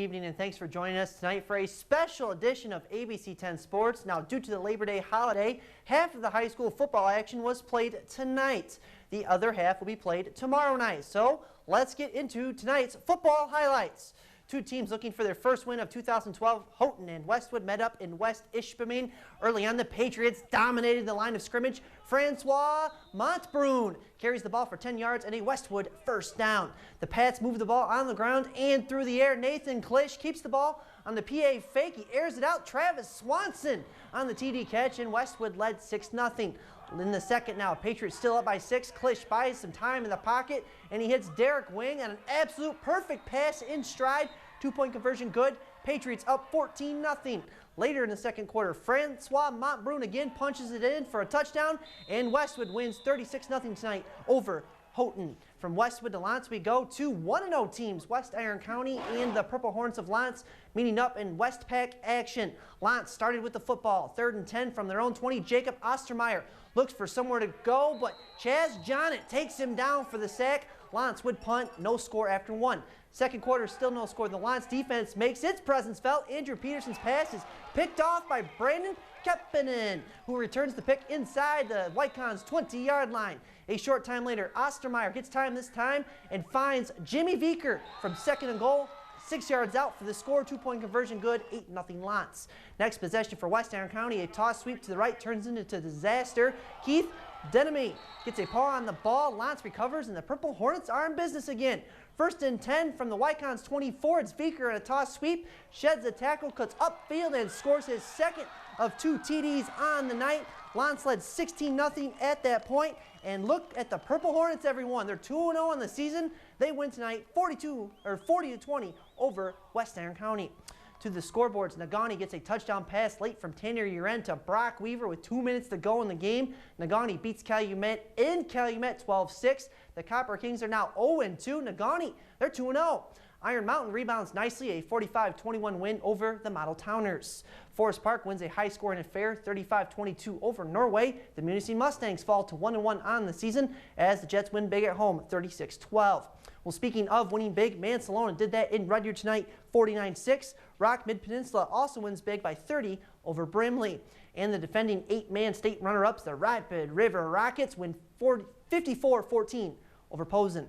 evening, and thanks for joining us tonight for a special edition of ABC 10 Sports. Now, due to the Labor Day holiday, half of the high school football action was played tonight. The other half will be played tomorrow night. So let's get into tonight's football highlights. Two teams looking for their first win of 2012, Houghton and Westwood met up in West Ishpeming. Early on, the Patriots dominated the line of scrimmage. Francois Montbrun carries the ball for 10 yards and a Westwood first down. The Pats move the ball on the ground and through the air. Nathan Klisch keeps the ball on the PA fake. He airs it out. Travis Swanson on the TD catch, and Westwood led 6-0. In the second now, Patriots still up by 6. Klisch buys some time in the pocket, and he hits Derek Wing on an absolute perfect pass in stride. 2-point conversion good. Patriots up 14-0. Later in the second quarter, Francois Montbrun again punches it in for a touchdown, and Westwood wins 36-0 tonight over Houghton. From Westwood to Lance, we go to 1-0 teams, West Iron County and the Purple Hornets of Lance meeting up in Westpac action. Lance started with the football, 3rd and 10 from their own 20. Jacob Ostermeyer looks for somewhere to go, but Chaz Johnett takes him down for the sack. Lance would punt, no score after 1. Second quarter, still no score. The Lance defense makes its presence felt. Andrew Peterson's pass is picked off by Brandon Keppinen, who returns the pick inside the Whitecons' 20-yard line. A short time later, Ostermeyer gets time this time and finds Jimmy Veeker from 2nd and goal, 6 yards out for the score. 2-point conversion good, 8-0 Lance. Next possession for West Iron County, a toss sweep to the right turns into a disaster. Keith Denemy gets a paw on the ball. Lance recovers, and the Purple Hornets are in business again. 1st and 10 from the Whitecons' 24. It's Veeker in a toss sweep, sheds the tackle, cuts upfield, and scores his second of 2 TDs on the night. Lance led 16-0 at that point. And look at the Purple Hornets, everyone. They're 2-0 on the season. They win tonight 40-20 over West Iron County. To the scoreboards, Negaunee gets a touchdown pass late from Tanner Uren to Brock Weaver with 2 minutes to go in the game. Negaunee beats Calumet in Calumet 12-6. The Copper Kings are now 0-2. Negaunee, they're 2-0. Iron Mountain rebounds nicely, a 45-21 win over the Model Towners. Forest Park wins a high-scoring affair, 35-22 over Norway. The Munising Mustangs fall to 1-1 on the season as the Jets win big at home, 36-12. Well, speaking of winning big, Mansalona did that in Rudyard tonight, 49-6. Rock Mid-Peninsula also wins big by 30 over Brimley. And the defending 8-man state runner-ups, the Rapid River Rockets, win 54-14 over Posen.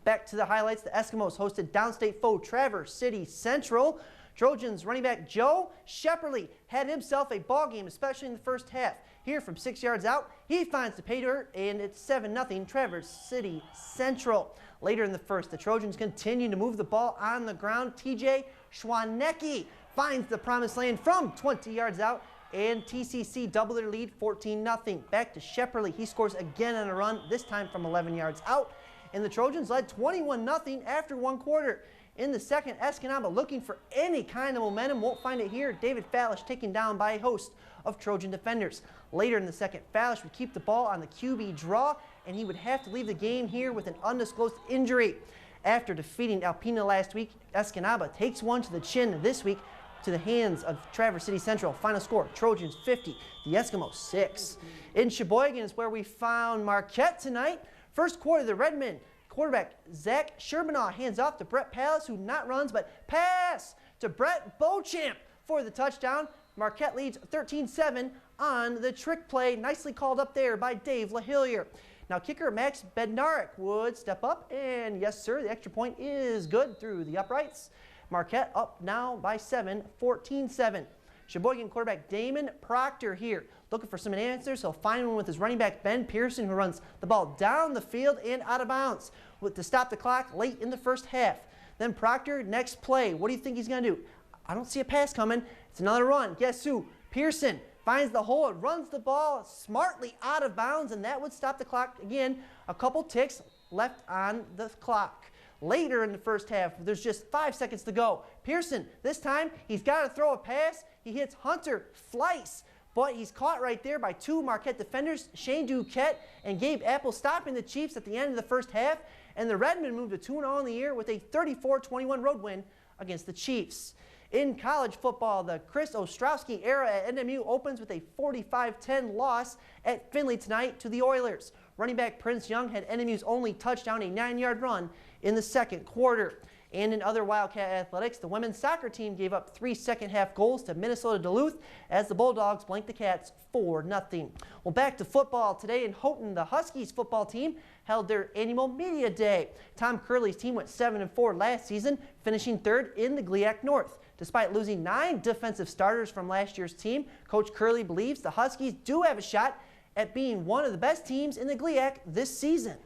Back to the highlights, the Eskimos hosted downstate foe Traverse City Central. Trojans running back Joe Shepperly had himself a ball game, especially in the first half. Here from 6 yards out, he finds the pay dirt, and it's 7-0 Traverse City Central. Later in the first, the Trojans continue to move the ball on the ground. TJ Schwanecki finds the promised land from 20 yards out, and TCC double their lead, 14-0. Back to Shepperly. He scores again on a run, this time from 11 yards out. And the Trojans led 21-0 after 1 quarter. In the second, Escanaba looking for any kind of momentum, won't find it here. David Fallish taken down by a host of Trojan defenders. Later in the second, Fallish would keep the ball on the QB draw, and he would have to leave the game here with an undisclosed injury. After defeating Alpena last week, Escanaba takes one to the chin this week to the hands of Traverse City Central. Final score, Trojans 50, the Eskimos 6. In Sheboygan is where we found Marquette tonight. First quarter, the Redmen quarterback Zach Sherbanaw hands off to Brett Pallas, who not runs but pass to Brett Beauchamp for the touchdown. Marquette leads 13-7 on the trick play, nicely called up there by Dave LaHillier. Now kicker Max Bednarik would step up, and yes sir, the extra point is good through the uprights. Marquette up now by 7, 14-7. Sheboygan quarterback Damon Proctor here. Looking for some answers. He'll find one with his running back Ben Pearson, who runs the ball down the field and out of bounds to stop the clock late in the first half. Then Proctor, next play. What do you think he's going to do? I don't see a pass coming. It's another run. Guess who? Pearson finds the hole and runs the ball smartly out of bounds, and that would stop the clock again. A couple ticks left on the clock. Later in the first half, there's just 5 seconds to go. Pearson, this time, he's got to throw a pass. He hits Hunter Fleiss, but he's caught right there by 2 Marquette defenders, Shane Duquette and Gabe Apple, stopping the Chiefs at the end of the first half. And the Redmen moved to 2-0 in the year with a 34-21 road win against the Chiefs. In college football, the Chris Ostrowski era at NMU opens with a 45-10 loss at Findlay tonight to the Oilers. Running back Prince Young had NMU's only touchdown, a 9-yard run in the second quarter. And in other Wildcat athletics, the women's soccer team gave up 3 second-half goals to Minnesota Duluth as the Bulldogs blanked the Cats 4-0. Well, back to football. Today in Houghton, the Huskies football team held their annual media day. Tom Curley's team went 7-4 last season, finishing 3rd in the GLIAC North. Despite losing 9 defensive starters from last year's team, Coach Curley believes the Huskies do have a shot at being one of the best teams in the GLIAC this season.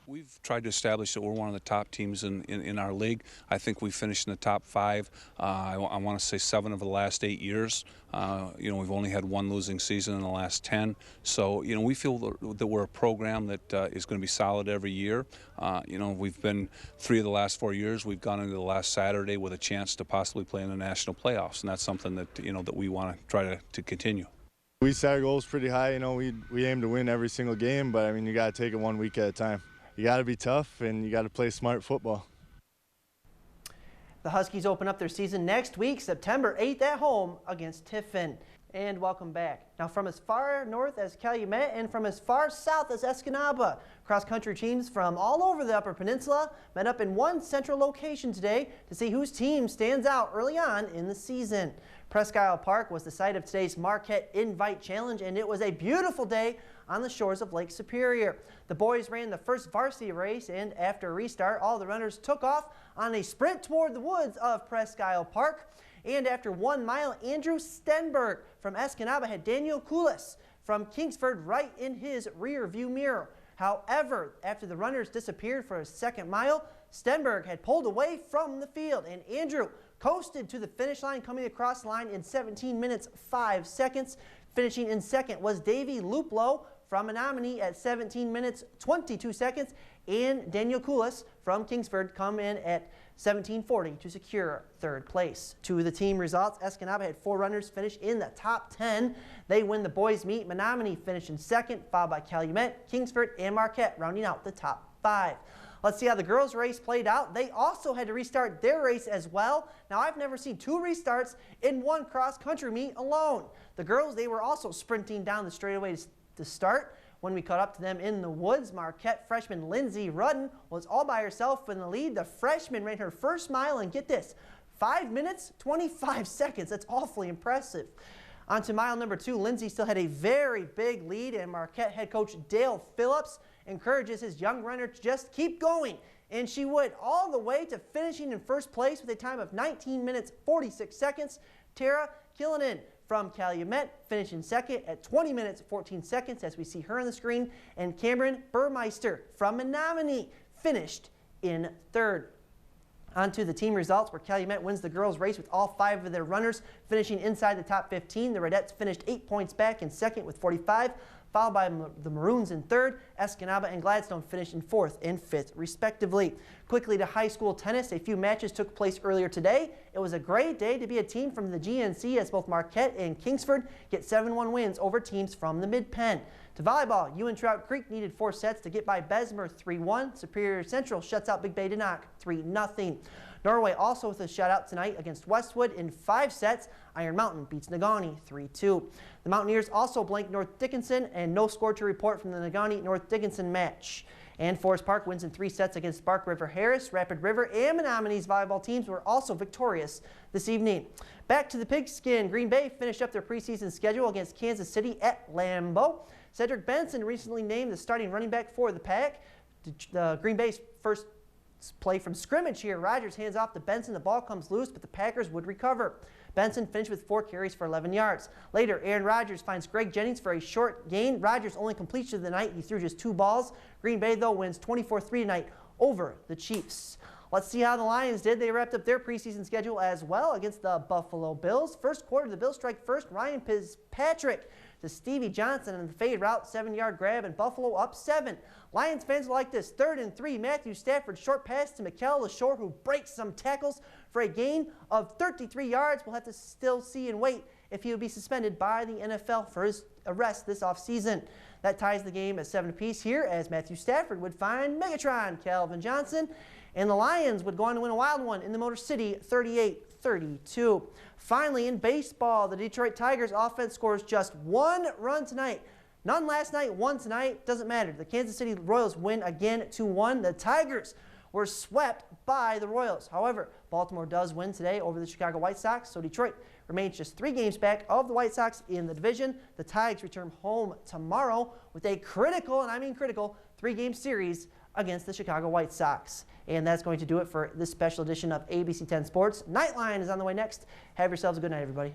We've tried to establish that we're one of the top teams in our league. I think we finished in the top 5. I want to say 7 of the last 8 years. We've only had 1 losing season in the last 10. So, we feel that we're a program that is going to be solid every year. We've been 3 of the last 4 years. We've gone into the last Saturday with a chance to possibly play in the national playoffs, and that's something that that we want to try to continue. We set our goals pretty high. We aim to win every single game, but you got to take it 1 week at a time. You got to be tough, and you got to play smart football. The Huskies open up their season next week, September 8th at home against Tiffin. And welcome back. Now from as far north as Calumet and from as far south as Escanaba, cross-country teams from all over the Upper Peninsula met up in one central location today to see whose team stands out early on in the season. Presque Isle Park was the site of today's Marquette Invite Challenge, and it was a beautiful day on the shores of Lake Superior. The boys ran the first varsity race, and after a restart, all the runners took off on a sprint toward the woods of Presque Isle Park. And after 1 mile, Andrew Stenberg from Escanaba had Daniel Kulis from Kingsford right in his rear view mirror. However, after the runners disappeared for a second mile, Stenberg had pulled away from the field, and Andrew coasted to the finish line, coming across the line in 17 minutes 5 seconds. Finishing in second was Davey Luplo from Menominee at 17 minutes 22 seconds, and Daniel Kulis from Kingsford come in at 17:40 to secure 3rd place. To the team results, Escanaba had 4 runners finish in the top 10. They win the boys' meet. Menominee finished in second, followed by Calumet, Kingsford, and Marquette, rounding out the top 5. Let's see how the girls' race played out. They also had to restart their race as well. Now, I've never seen 2 restarts in one cross-country meet alone. The girls, they were also sprinting down the straightaway to start. When we caught up to them in the woods, Marquette freshman Lindsay Rudden was all by herself in the lead. The freshman ran her first mile, and get this, 5 minutes, 25 seconds. That's awfully impressive. On to mile number 2, Lindsay still had a very big lead, and Marquette head coach Dale Phillips encourages his young runner to just keep going. And she would, all the way to finishing in first place with a time of 19 minutes 46 seconds. Tara Killinan from Calumet finishing second at 20 minutes 14 seconds, as we see her on the screen. And Cameron Burmeister from Menominee finished in 3rd. On to the team results, where Calumet wins the girls' race with all 5 of their runners finishing inside the top 15. The Radettes finished 8 points back in second with 45, followed by the Maroons in 3rd. Escanaba and Gladstone finished in 4th and 5th, respectively. Quickly to high school tennis, a few matches took place earlier today. It was a great day to be a team from the GNC, as both Marquette and Kingsford get 7-1 wins over teams from the Mid-Penn. To volleyball, UNT Trout Creek needed 4 sets to get by Bessemer 3-1. Superior Central shuts out Big Bay de Noc 3-0. Norway also with a shutout tonight against Westwood in 5 sets. Iron Mountain beats Negaunee 3-2. The Mountaineers also blanked North Dickinson, and no score to report from the Negaunee-North Dickinson match. And Forest Park wins in 3 sets against Spark River Harris. Rapid River and Menominee's volleyball teams were also victorious this evening. Back to the pigskin. Green Bay finished up their preseason schedule against Kansas City at Lambeau. Cedric Benson recently named the starting running back for the Pack. Green Bay's first play from scrimmage here. Rogers hands off to Benson. The ball comes loose, but the Packers would recover. Benson finished with 4 carries for 11 yards. Later, Aaron Rodgers finds Greg Jennings for a short gain. Rodgers' only completion of the night. He threw just 2 balls. Green Bay, though, wins 24-3 tonight over the Chiefs. Let's see how the Lions did. They wrapped up their preseason schedule as well against the Buffalo Bills. First quarter, the Bills strike first. Ryan Fitzpatrick to Stevie Johnson on the fade route, 7-yard grab, and Buffalo up 7. Lions fans like this. 3rd and 3. Matthew Stafford short pass to Mikel LaShore, who breaks some tackles for a gain of 33 yards. We'll have to still see and wait if he would be suspended by the NFL for his arrest this offseason. That ties the game at 7 apiece here, as Matthew Stafford would find Megatron Calvin Johnson, and the Lions would go on to win a wild one in the Motor City 38-32. Finally, in baseball, the Detroit Tigers offense scores just 1 run tonight. None last night, one tonight. Doesn't matter. The Kansas City Royals win again 2-1. The Tigers were swept by the Royals. However, Baltimore does win today over the Chicago White Sox, so Detroit remains just 3 games back of the White Sox in the division. The Tigers return home tomorrow with a critical, and I mean critical, 3-game series against the Chicago White Sox. And that's going to do it for this special edition of ABC 10 Sports. Nightline is on the way next. Have yourselves a good night, everybody.